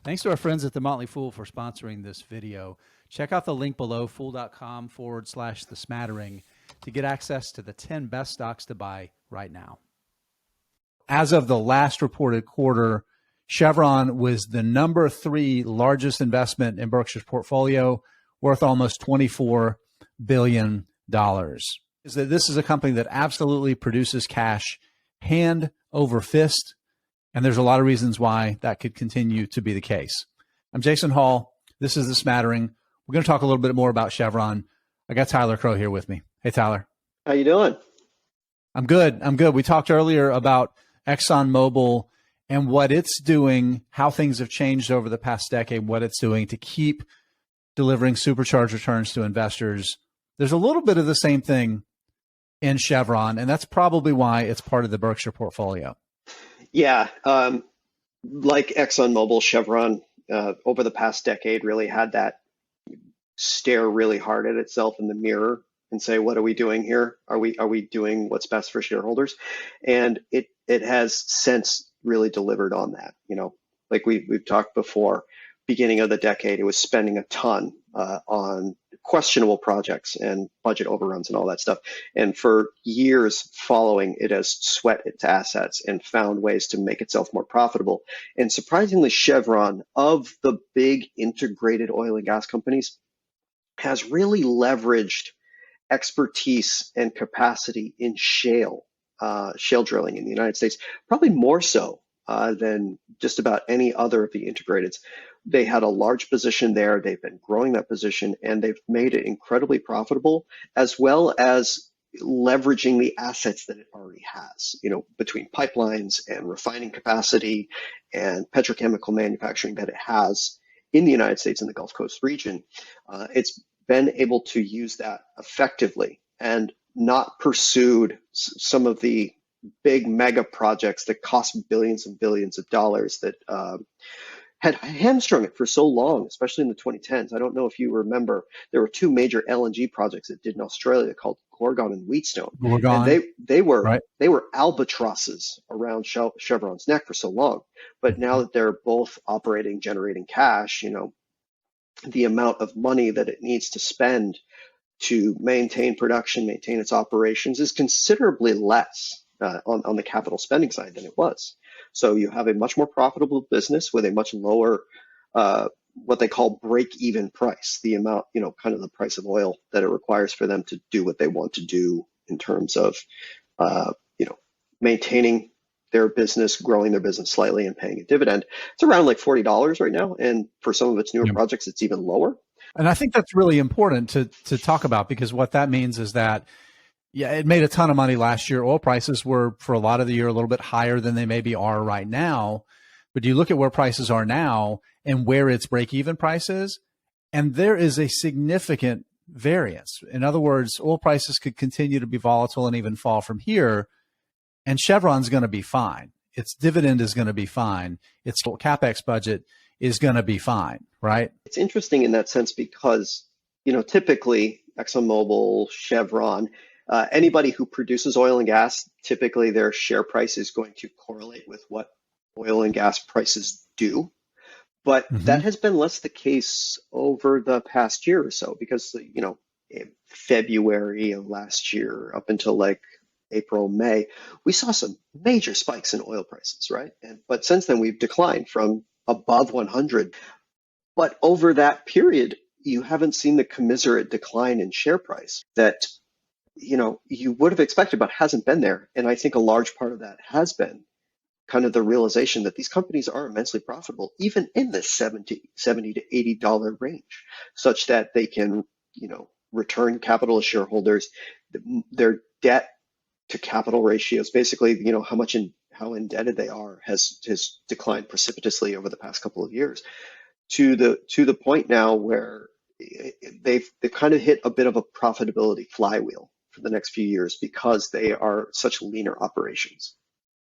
Thanks to our friends at The Motley Fool for sponsoring this video. Check out the link below, fool.com/the smattering, to get access to the 10 best stocks to buy right now. As of the last reported quarter, Chevron was the number 3 largest investment in Berkshire's portfolio, worth almost $24 billion. This is a company that absolutely produces cash hand over fist, and there's a lot of reasons why that could continue to be the case. I'm Jason Hall. This is The Smattering. We're going to talk a little bit more about Chevron. I got Tyler Crow here with me. Hey, Tyler. How you doing? I'm good. We talked earlier about ExxonMobil and what it's doing, how things have changed over the past decade, what it's doing to keep delivering supercharged returns to investors. There's a little bit of the same thing in Chevron, and that's probably why it's part of the Berkshire portfolio. Yeah, like ExxonMobil, Chevron over the past decade really had that stare really hard at itself in the mirror and say, what are we doing here? Are we doing what's best for shareholders? And it has since really delivered on that. You know, like we've talked before, beginning of the decade, it was spending a ton on questionable projects and budget overruns and all that stuff. And for years following, it has sweat its assets and found ways to make itself more profitable. And surprisingly, Chevron, of the big integrated oil and gas companies, has really leveraged expertise and capacity in shale drilling in the United States, probably more so than just about any other of the integrateds. They had a large position there. They've been growing that position, and they've made it incredibly profitable, as well as leveraging the assets that it already has, you know, between pipelines and refining capacity and petrochemical manufacturing that it has in the United States and the Gulf Coast region. It's been able to use that effectively and not pursued some of the big mega projects that cost billions and billions of dollars that had hamstrung it for so long, especially in the 2010s. I don't know if you remember, there were 2 major LNG projects it did in Australia called Gorgon and Wheatstone. And they were albatrosses around Chevron's neck for so long. But now that they're both operating, generating cash, you know, the amount of money that it needs to spend to maintain production, maintain its operations is considerably less on the capital spending side than it was. So you have a much more profitable business with a much lower, what they call break-even price, the amount, you know, kind of the price of oil that it requires for them to do what they want to do in terms of, you know, maintaining their business, growing their business slightly, and paying a dividend. It's around like $40 right now. And for some of its newer projects, it's even lower. And I think that's really important to talk about, because what that means is that, yeah, it made a ton of money last year. Oil prices were, for a lot of the year, a little bit higher than they maybe are right now. But you look at where prices are now and where its break-even price is, and there is a significant variance. In other words, oil prices could continue to be volatile and even fall from here, and Chevron's going to be fine. Its dividend is going to be fine. Its CapEx budget is going to be fine, right? It's interesting in that sense because, you know, typically ExxonMobil, Chevron, anybody who produces oil and gas, typically their share price is going to correlate with what oil and gas prices do. But that has been less the case over the past year or so, because, you know, in February of last year up until like April, May, we saw some major spikes in oil prices, right? But since then we've declined from above 100. But over that period, you haven't seen the commensurate decline in share price that, you know, you would have expected, but hasn't been there. And I think a large part of that has been kind of the realization that these companies are immensely profitable, even in the $70 to $80 range, such that they can, you know, return capital to shareholders. Their debt to capital ratios, basically, you know, how indebted they are, has declined precipitously over the past couple of years, to the point now where they've kind of hit a bit of a profitability flywheel for the next few years because they are such leaner operations.